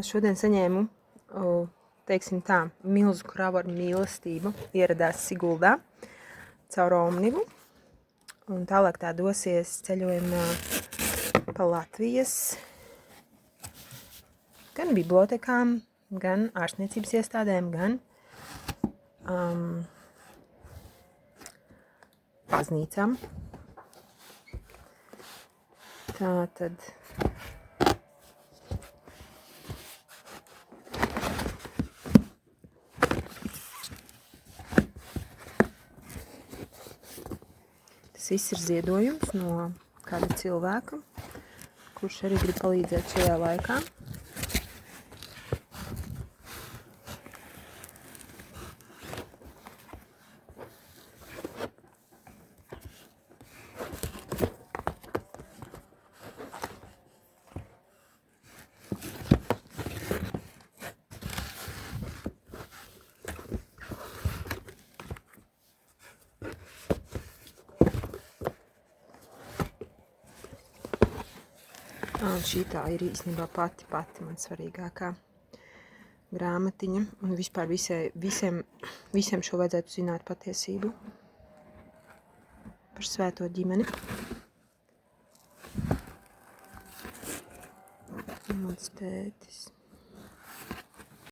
Šodien saņēmu, teiksim tā, milzu kravu ar mīlestību. Ieradās Siguldā caur Omnivu. Un tālāk tā dosies ceļojumā pa Latvijas gan bibliotekām, gan ārstniecības iestādēm, gan baznīcām. Tātad tas viss ir ziedojums no kāda cilvēka, kurš arī grib palīdzēt šajā laikā. Un šī tā ir īstenībā pati man svarīgākā grāmatiņa. Un vispār visiem šo vajadzētu zināt patiesību par svēto ģimeni. Mans tētis.